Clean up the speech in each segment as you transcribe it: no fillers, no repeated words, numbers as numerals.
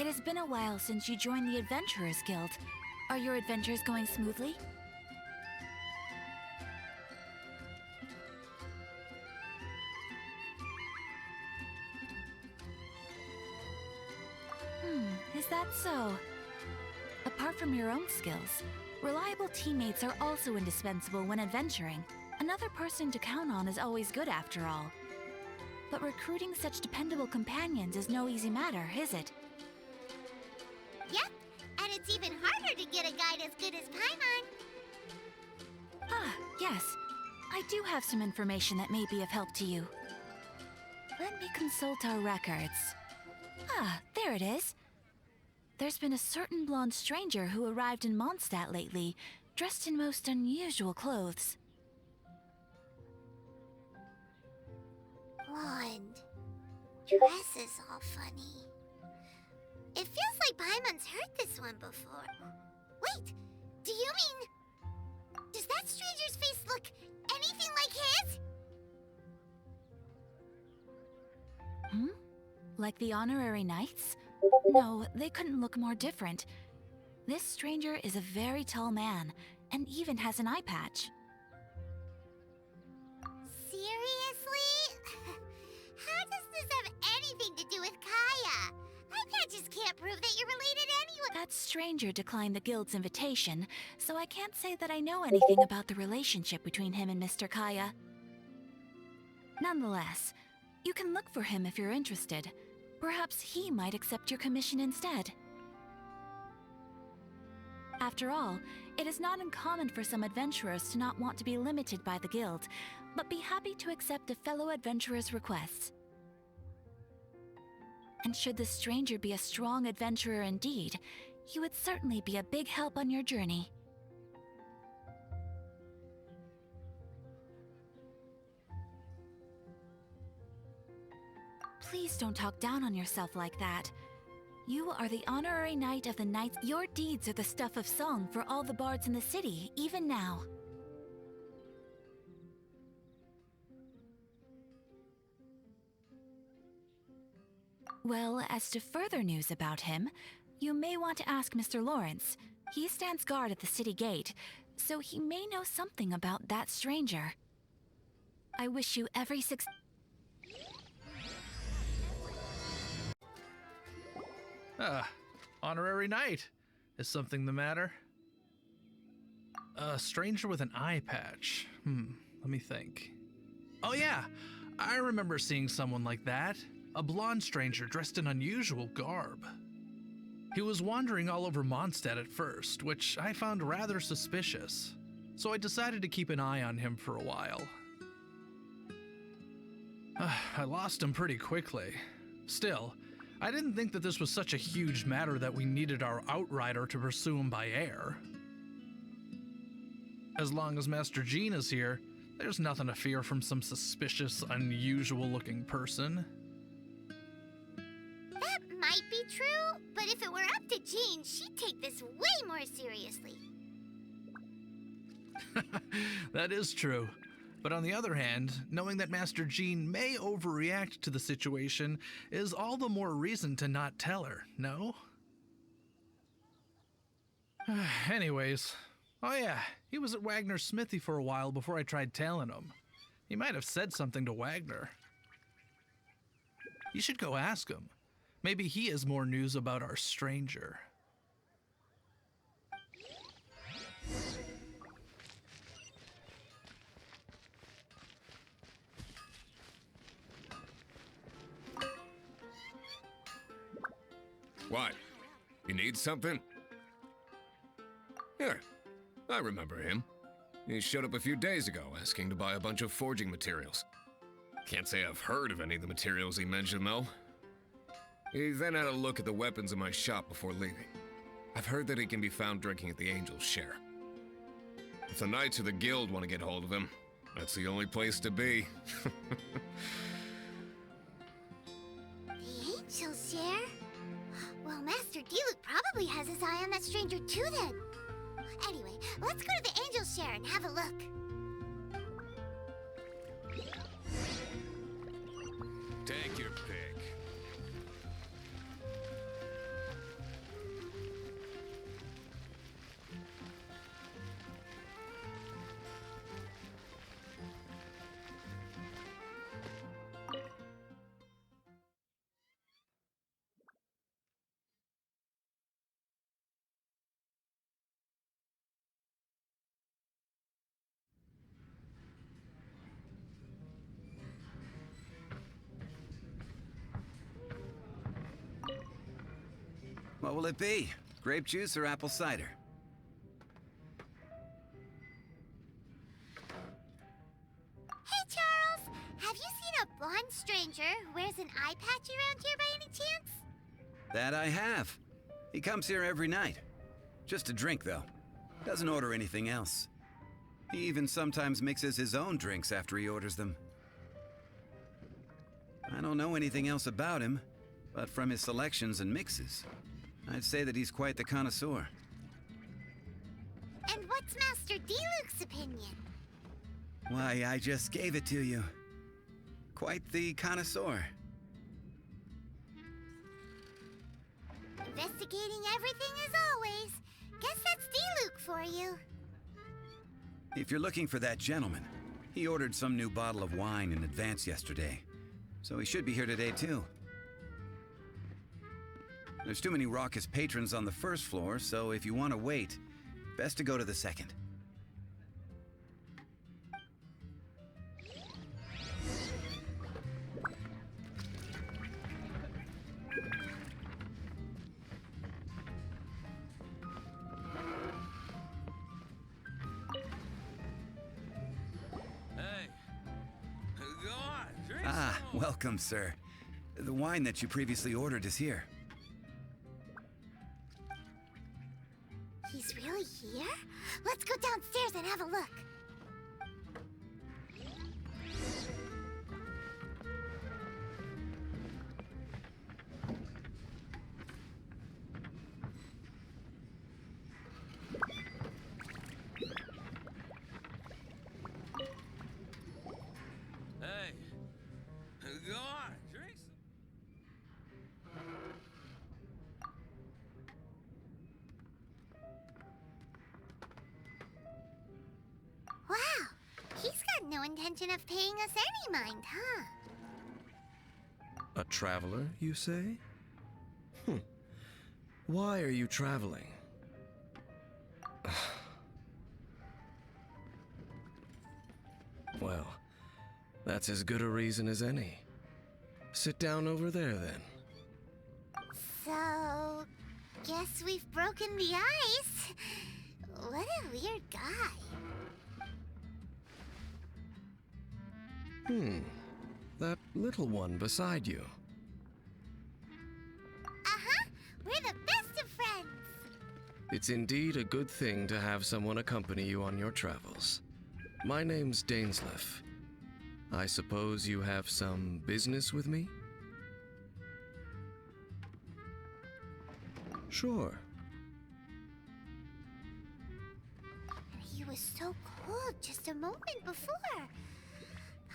It has been a while since you joined the Adventurers Guild. Are your adventures going smoothly? Is that so? Apart from your own skills, reliable teammates are also indispensable when adventuring. Another person to count on is always good after all. But recruiting such dependable companions is no easy matter, is it? Yep, and it's even harder to get a guide as good as Paimon. Ah, yes. I do have some information that may be of help to you. Let me consult our records. Ah, there it is. There's been a certain blonde stranger who arrived in Mondstadt lately, dressed in most unusual clothes. Blonde. Dress is all funny. It feels like Paimon's heard this one before. Wait, do you mean... Does that stranger's face look anything like his? Like the honorary knights? No, they couldn't look more different. This stranger is a very tall man, and even has an eye patch. Seriously? How does this have anything to do with Kaya? Eye patches can't prove that you're related anyway. That stranger declined the guild's invitation, so I can't say that I know anything about the relationship between him and Mr. Kaya. Nonetheless, you can look for him if you're interested. Perhaps he might accept your commission instead. After all, it is not uncommon for some adventurers to not want to be limited by the guild, but be happy to accept a fellow adventurer's requests. And should the stranger be a strong adventurer indeed, he would certainly be a big help on your journey. Please don't talk down on yourself like that. You are the honorary knight of the knights. Your deeds are the stuff of song for all the bards in the city, even now. Well, as to further news about him, you may want to ask Mr. Lawrence. He stands guard at the city gate, so he may know something about that stranger. I wish you every success. Honorary knight. Is something the matter? A stranger with an eye patch. Let me think. Oh yeah, I remember seeing someone like that. A blonde stranger dressed in unusual garb. He was wandering all over Mondstadt at first, which I found rather suspicious. So I decided to keep an eye on him for a while. I lost him pretty quickly. Still, I didn't think that this was such a huge matter that we needed our outrider to pursue him by air. As long as Master Jean is here, there's nothing to fear from some suspicious, unusual-looking person. That might be true, but if it were up to Jean, she'd take this way more seriously. That is true. But on the other hand, knowing that Master Jean may overreact to the situation is all the more reason to not tell her, no? Anyways, oh yeah, he was at Wagner's smithy for a while before I tried tailing him. He might have said something to Wagner. You should go ask him. Maybe he has more news about our stranger. What? You need something? Here, I remember him. He showed up a few days ago asking to buy a bunch of forging materials. Can't say I've heard of any of the materials he mentioned, though. He then had a look at the weapons in my shop before leaving. I've heard that he can be found drinking at the Angel's Share. If the Knights of the Guild want to get hold of him, that's the only place to be. The Angel's Share? Well, Master Diluc probably has his eye on that stranger too then. Anyway, let's go to the Angel's Share and have a look. Take your pick. What will it be? Grape juice or apple cider? Hey, Charles! Have you seen a blonde stranger who wears an eye patch around here by any chance? That I have. He comes here every night. Just to drink, though. Doesn't order anything else. He even sometimes mixes his own drinks after he orders them. I don't know anything else about him, but from his selections and mixes, I'd say that he's quite the connoisseur. And what's Master D-Luke's opinion? Why, I just gave it to you. Quite the connoisseur. Investigating everything as always. Guess that's D-Luke for you. If you're looking for that gentleman, he ordered some new bottle of wine in advance yesterday, so he should be here today too. There's too many raucous patrons on the first floor, so if you want to wait, best to go to the second. Welcome, sir. The wine that you previously ordered is here. He's really here? Let's go downstairs and have a look. No intention of paying us any mind, huh? A traveler, you say? Why are you traveling? Well, that's as good a reason as any. Sit down over there, then. So, guess we've broken the ice. What a weird guy. That little one beside you. Uh-huh. We're the best of friends. It's indeed a good thing to have someone accompany you on your travels. My name's Dainsleif. I suppose you have some business with me? Sure. He was so cold just a moment before.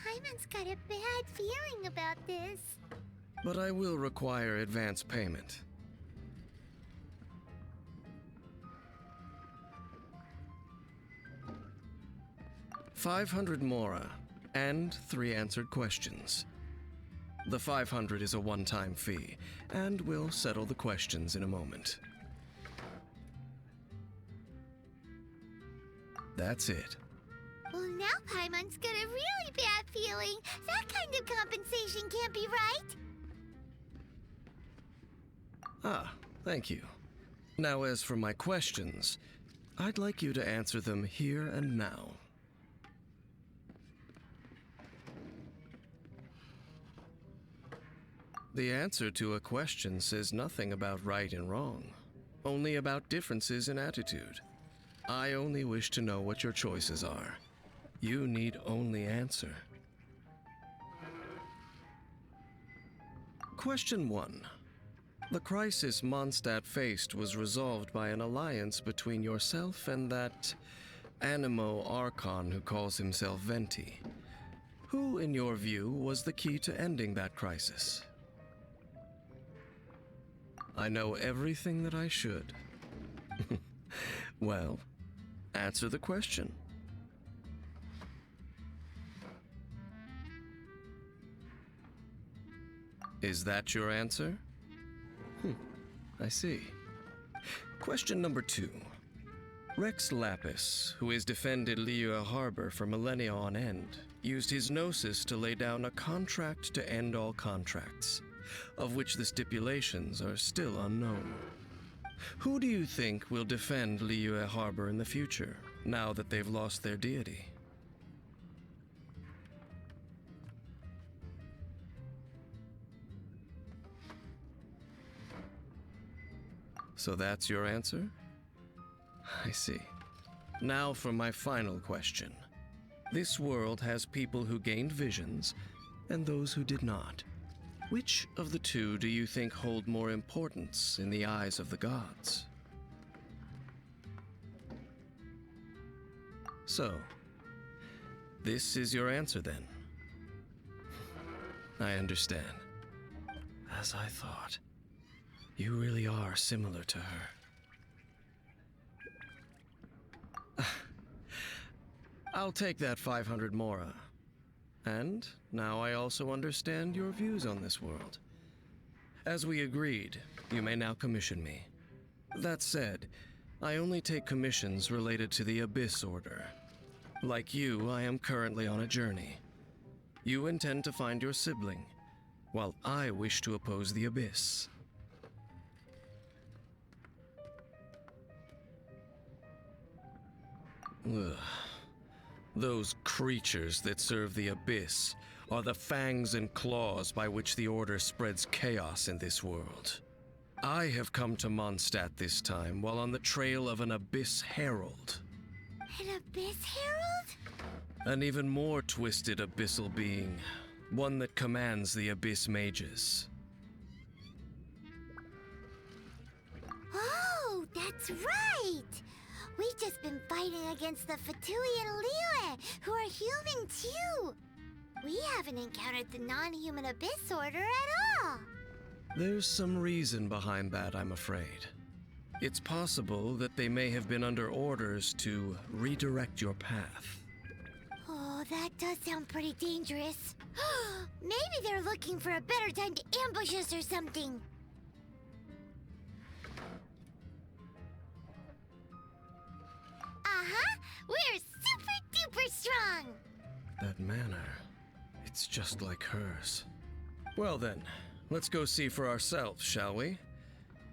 Paimon's got a bad feeling about this. But I will require advance payment. $500 mora, and 3 answered questions. The 500 is a one-time fee, and we'll settle the questions in a moment. That's it. Well, now Paimon's got a really bad feeling. That kind of compensation can't be right. Ah, thank you. Now, as for my questions, I'd like you to answer them here and now. The answer to a question says nothing about right and wrong, only about differences in attitude. I only wish to know what your choices are. You need only answer. Question 1. The crisis Mondstadt faced was resolved by an alliance between yourself and that Animo Archon who calls himself Venti. Who, in your view, was the key to ending that crisis? I know everything that I should. Well, answer the question. Is that your answer? I see. Question number 2. Rex Lapis, who has defended Liyue Harbor for millennia on end, used his gnosis to lay down a contract to end all contracts, of which the stipulations are still unknown. Who do you think will defend Liyue Harbor in the future, now that they've lost their deity? So that's your answer? I see. Now for my final question. This world has people who gained visions and those who did not. Which of the two do you think hold more importance in the eyes of the gods? So, this is your answer then. I understand. As I thought. You really are similar to her. I'll take that 500 mora. And now I also understand your views on this world. As we agreed, you may now commission me. That said, I only take commissions related to the Abyss Order. Like you, I am currently on a journey. You intend to find your sibling, while I wish to oppose the Abyss. Ugh. Those creatures that serve the Abyss are the fangs and claws by which the Order spreads chaos in this world. I have come to Mondstadt this time while on the trail of an Abyss Herald. An Abyss Herald? An even more twisted abyssal being, one that commands the Abyss Mages. Oh, that's right! We've just been fighting against the Fatui and Liyue, who are human too. We haven't encountered the non-human Abyss Order at all. There's some reason behind that, I'm afraid. It's possible that they may have been under orders to redirect your path. Oh, that does sound pretty dangerous. Maybe they're looking for a better time to ambush us or something. We're super duper strong! That manner, it's just like hers. Well then, let's go see for ourselves, shall we?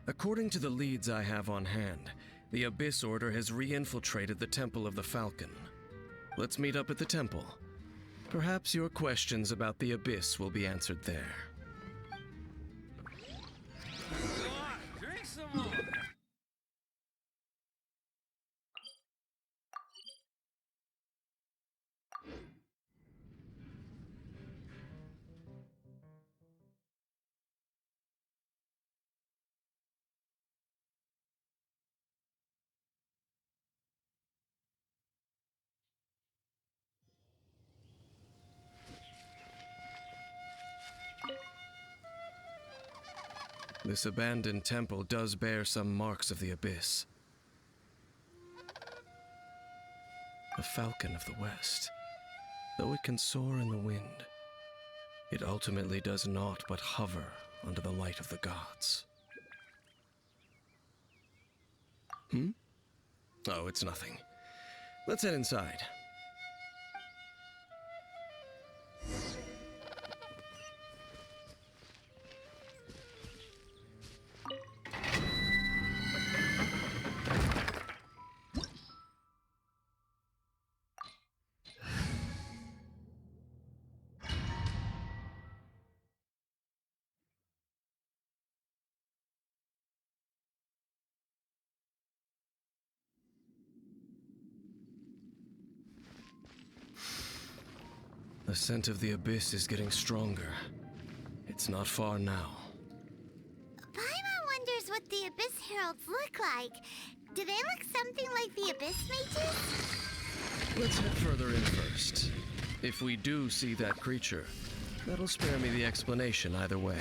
According to the leads I have on hand, the Abyss Order has re-infiltrated the Temple of the Falcon. Let's meet up at the temple. Perhaps your questions about the Abyss will be answered there. Drink some more. This abandoned temple does bear some marks of the Abyss. The Falcon of the West. Though it can soar in the wind, it ultimately does naught but hover under the light of the gods. Oh, it's nothing. Let's head inside. The scent of the Abyss is getting stronger. It's not far now. Paimon wonders what the Abyss Heralds look like. Do they look something like the Abyss Mages? Let's head further in first. If we do see that creature, that'll spare me the explanation either way.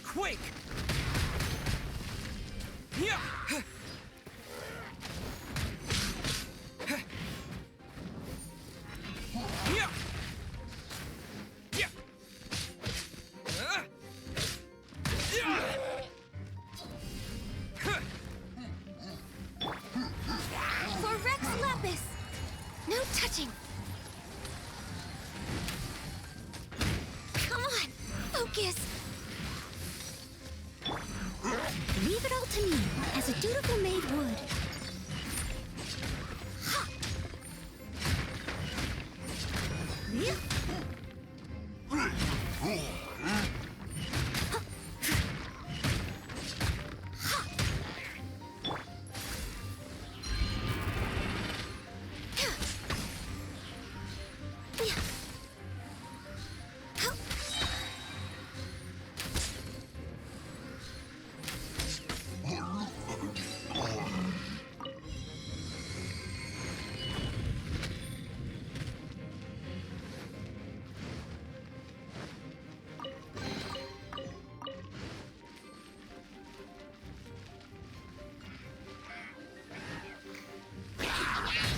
Quake! touching! Come on! Focus! Leave it all to me, as a dutiful maid would.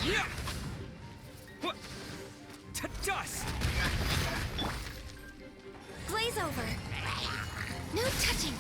Yeah! What? To dust! Glaze over. No touching.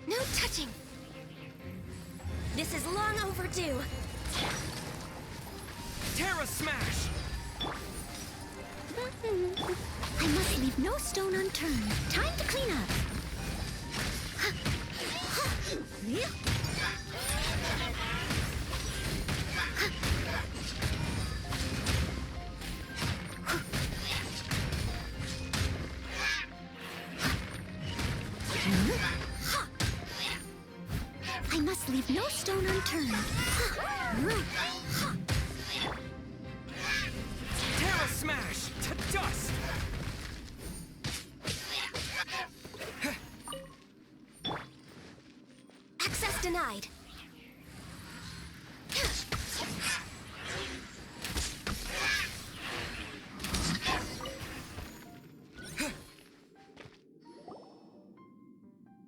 No touching. This is long overdue. Terra Smash! I must leave no stone unturned. Time to clean up. I must leave no stone unturned. Terra Smash! To dust! Access denied.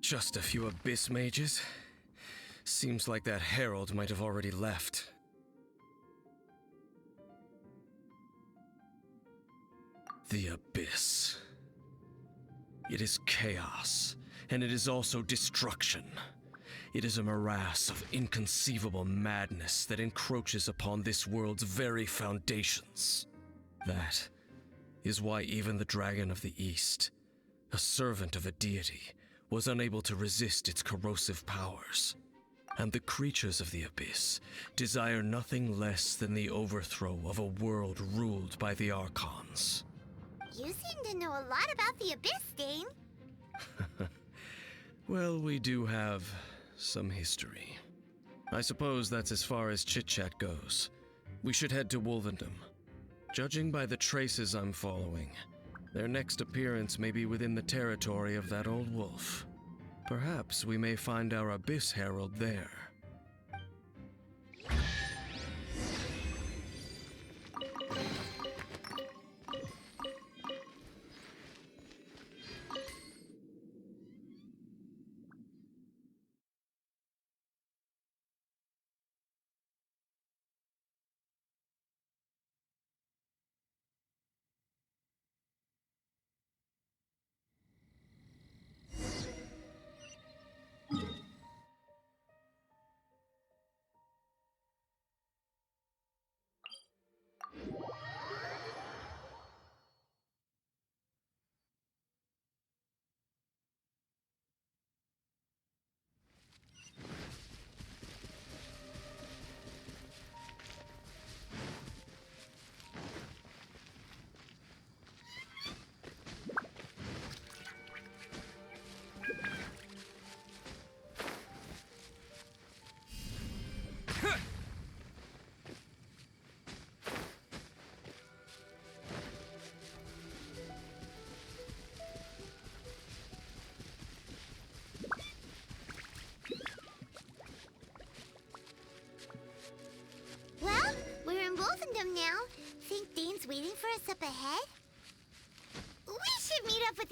Just a few abyss mages? Seems like that herald might have already left. The abyss. It is chaos, and it is also destruction. It is a morass of inconceivable madness that encroaches upon this world's very foundations. That is why even the Dragon of the East, a servant of a deity, was unable to resist its corrosive powers. And the creatures of the abyss desire nothing less than the overthrow of a world ruled by the Archons. You seem to know a lot about the Abyss, Dane. Well, we do have some history. I suppose that's as far as chit-chat goes. We should head to Wolvendom. Judging by the traces I'm following, their next appearance may be within the territory of that old wolf. Perhaps we may find our Abyss Herald there.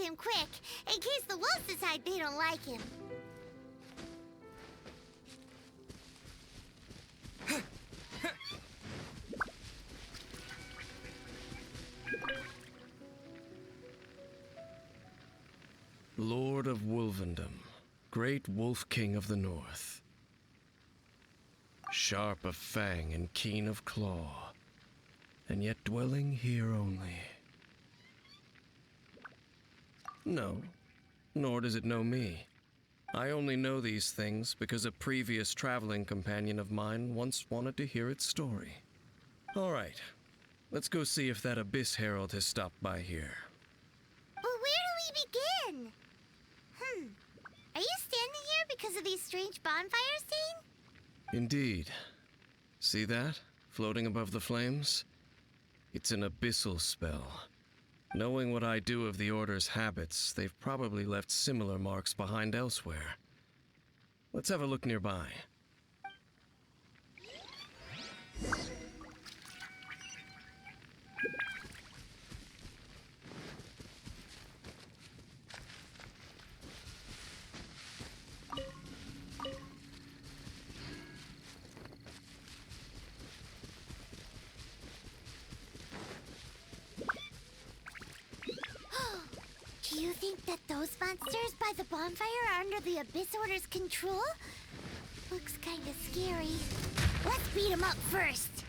him quick, in case the wolves decide they don't like him. Lord of Wolvendom, great Wolf King of the North. Sharp of fang and keen of claw, and yet dwelling here only. No, nor does it know me. I only know these things because a previous traveling companion of mine once wanted to hear its story. All right, let's go see if that Abyss Herald has stopped by here. But where do we begin? Are you standing here because of these strange bonfires, Dane? Indeed. See that, floating above the flames? It's an abyssal spell. Knowing what I do of the Order's habits, they've probably left similar marks behind elsewhere. Let's have a look nearby. Do you think that those monsters by the bonfire are under the Abyss Order's control? Looks kinda scary. Let's beat them up first.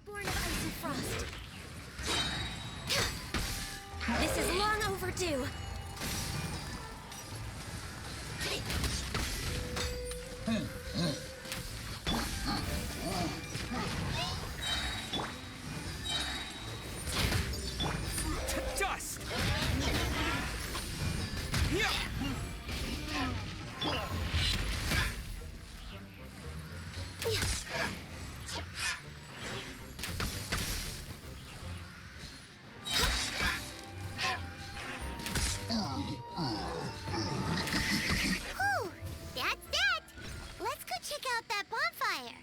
Born of ice and frost. This is long overdue. To dust! Yeah! Whew, that's that. Let's go check out that bonfire.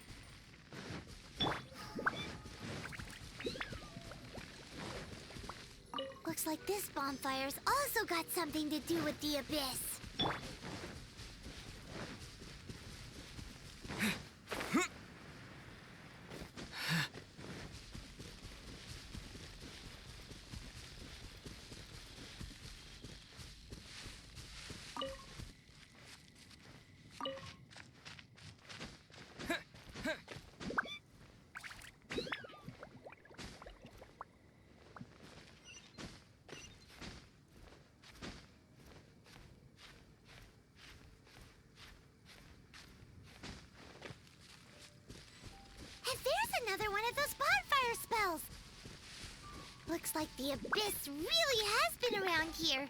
Looks like this bonfire's also got something to do with the Abyss. And there's another one of those bonfire spells. Looks like the Abyss really has been around here.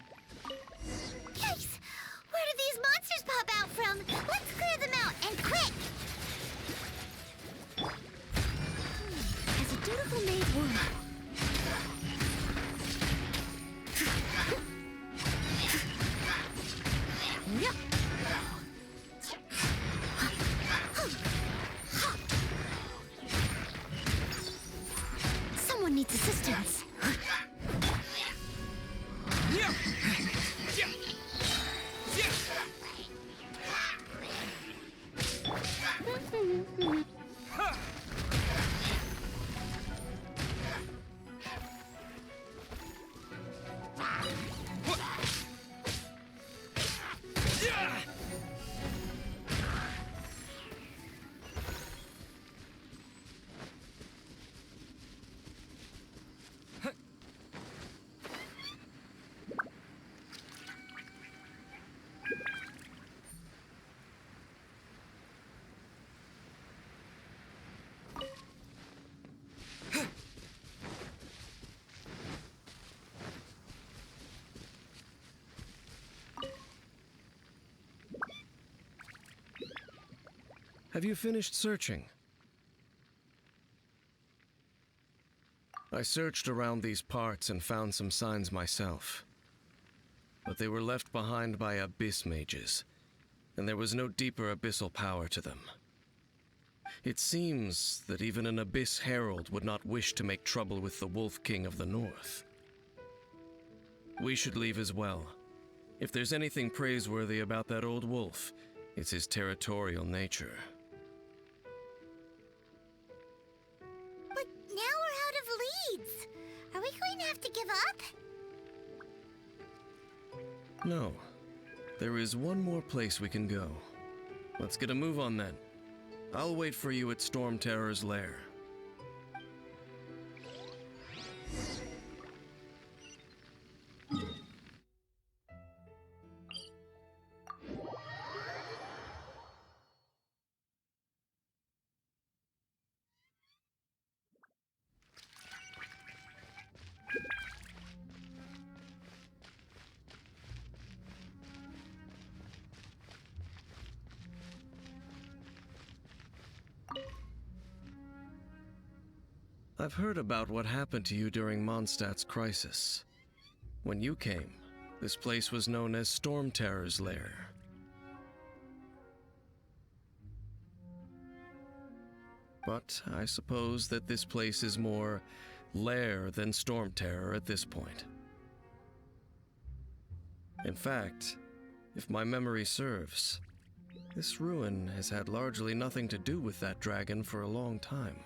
Yikes! Where did these monsters pop out from? Let's clear them out, and quick! As a dutiful maid would. Yep. Someone needs assistance. Yeah! Yeah! Yeah! Ha! Yeah! Have you finished searching? I searched around these parts and found some signs myself. But they were left behind by abyss mages, and there was no deeper abyssal power to them. It seems that even an Abyss Herald would not wish to make trouble with the Wolf King of the North. We should leave as well. If there's anything praiseworthy about that old wolf, it's his territorial nature. But now we're out of leads. Are we going to have to give up? No. There is one more place we can go. Let's get a move on then. I'll wait for you at Storm Terror's lair. I've heard about what happened to you during Mondstadt's crisis. When you came, this place was known as Storm Terror's lair. But I suppose that this place is more lair than Storm Terror at this point. In fact, if my memory serves, this ruin has had largely nothing to do with that dragon for a long time.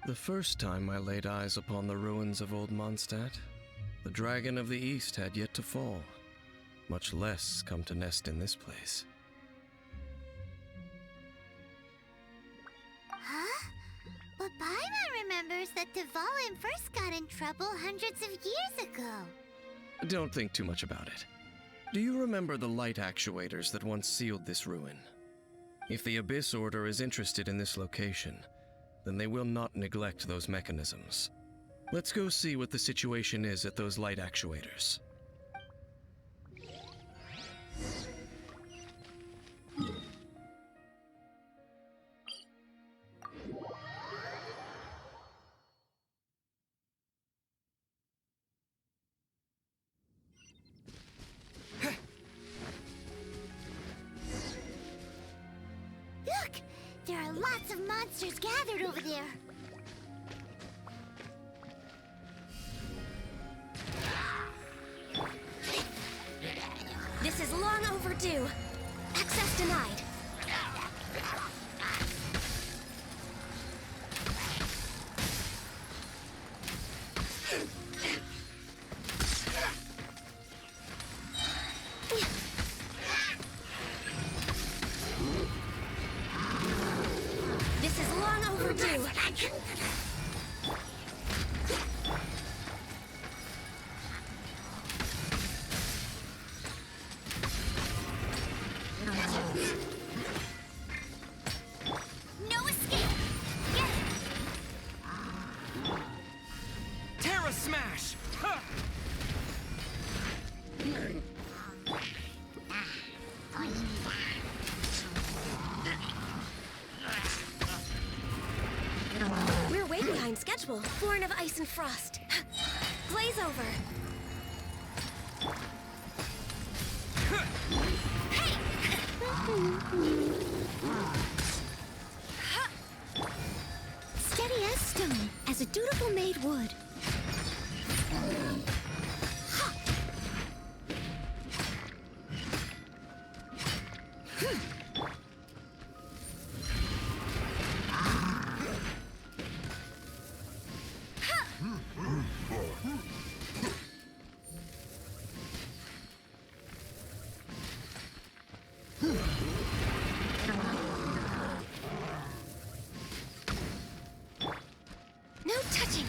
The first time I laid eyes upon the ruins of old Mondstadt, the dragon of the east had yet to fall, much less come to nest in this place. Huh? But Paimon remembers that Dvalin first got in trouble hundreds of years ago. Don't think too much about it. Do you remember the light actuators that once sealed this ruin? If the Abyss Order is interested in this location, then they will not neglect those mechanisms. Let's go see what the situation is at those light actuators. Look! There are lots of monsters gathered over there. This is long overdue. Access denied. This is long overdue. No escape! Get it! Terra Smash! Huh. We're way behind schedule. Born of ice and frost. Glaze over. Steady as stone, as a dutiful maid would. No touching.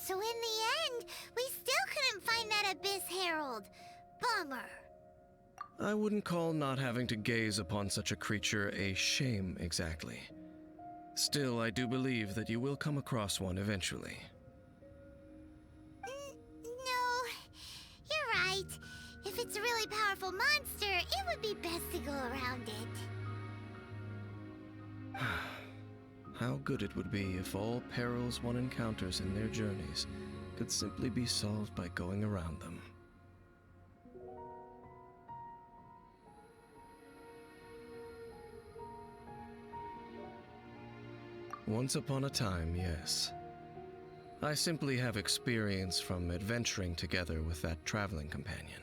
So in the end, we still couldn't find that Abyss Herald. Bummer. I wouldn't call not having to gaze upon such a creature a shame exactly. Still, I do believe that you will come across one eventually. right. If it's a really powerful monster, it would be best to go around it. How good it would be if all perils one encounters in their journeys could simply be solved by going around them. Once upon a time, yes. I simply have experience from adventuring together with that traveling companion.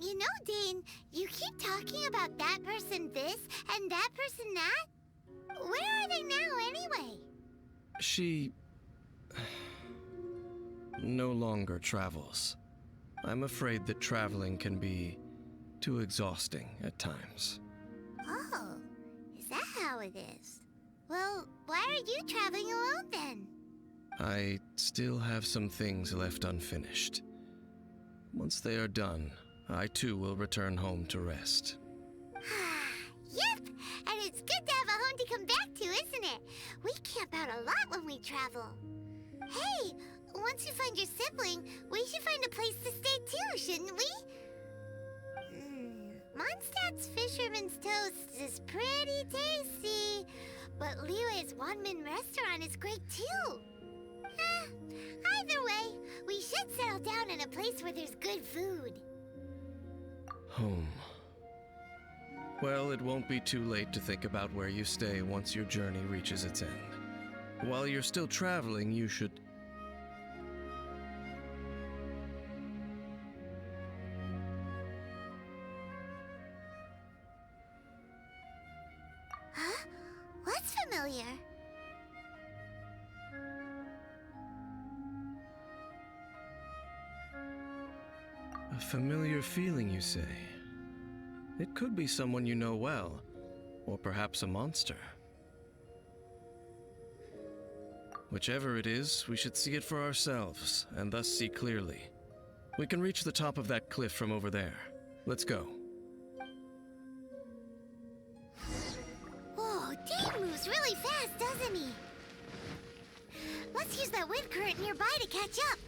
You know, Dane, you keep talking about that person this and that person that. Where are they now, anyway? She no longer travels. I'm afraid that traveling can be too exhausting at times. Oh, is that how it is? Well, why are you traveling alone then? I still have some things left unfinished. Once they are done, I too will return home to rest. Yep, and it's good to have a home to come back to, isn't it? We camp out a lot when we travel. Hey, once you find your sibling, we should find a place to stay too, shouldn't we? Mondstadt's Fisherman's Toast is pretty tasty, but Liyue's one-man restaurant is great too. Either way, we should settle down in a place where there's good food. Home. Well, it won't be too late to think about where you stay once your journey reaches its end. While you're still traveling, you should... Huh? What's familiar? A familiar feeling, you say? It could be someone you know well, or perhaps a monster. Whichever it is, we should see it for ourselves, and thus see clearly. We can reach the top of that cliff from over there. Let's go. Whoa, Dane moves really fast, doesn't he? Let's use that wind current nearby to catch up.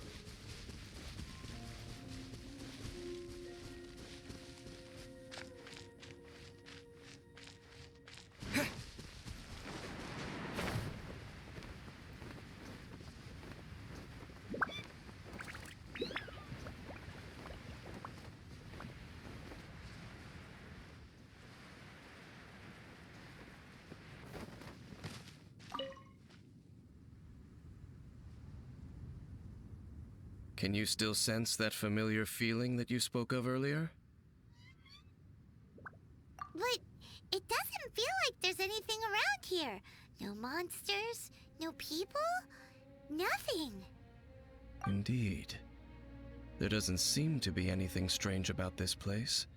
Can you still sense that familiar feeling that you spoke of earlier? But it doesn't feel like there's anything around here. No monsters, no people, nothing. Indeed. There doesn't seem to be anything strange about this place.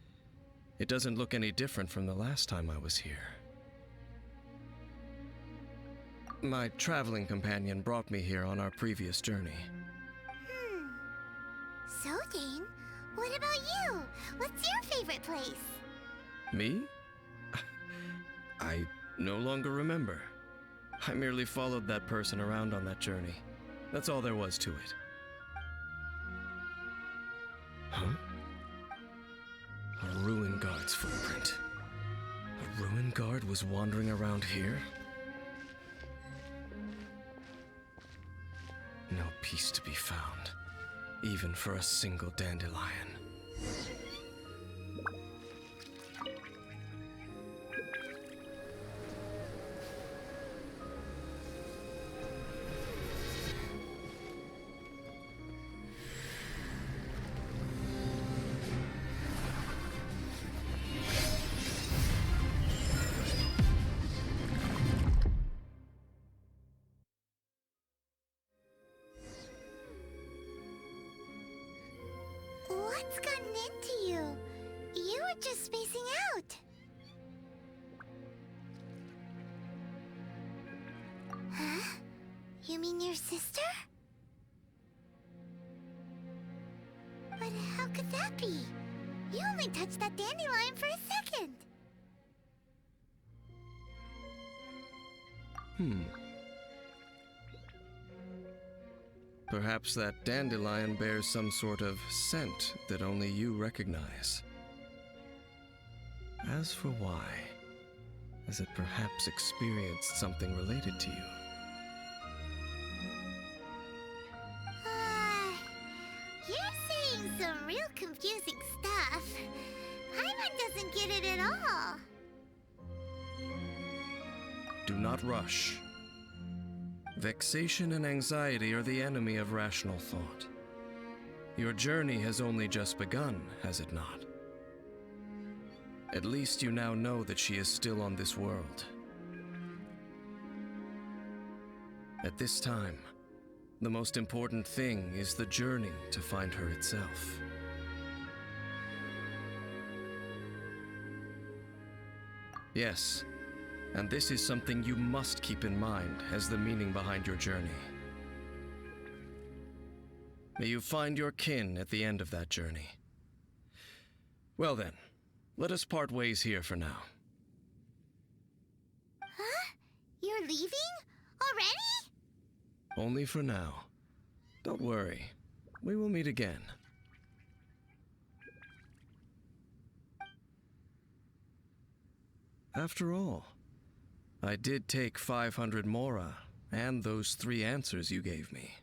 It doesn't look any different from the last time I was here. My traveling companion brought me here on our previous journey. So, Dane, what about you? What's your favorite place? Me? I no longer remember. I merely followed that person around on that journey. That's all there was to it. Huh? A ruin guard's footprint. A ruin guard was wandering around here? No peace to be found, even for a single dandelion. What's gotten into you? You were just spacing out. Huh? You mean your sister? But how could that be? You only touched that dandelion for a second. Perhaps that dandelion bears some sort of scent that only you recognize. As for why, has it perhaps experienced something related to you? You're saying some real confusing stuff. Paimon doesn't get it at all. Do not rush. Vexation and anxiety are the enemy of rational thought. Your journey has only just begun, has it not? At least you now know that she is still on this world. At this time, the most important thing is the journey to find her itself. Yes, and this is something you must keep in mind as the meaning behind your journey. May you find your kin at the end of that journey. Well then, let us part ways here for now. Huh? You're leaving? Already? Only for now. Don't worry. We will meet again. After all, I did take 500 mora and those 3 answers you gave me.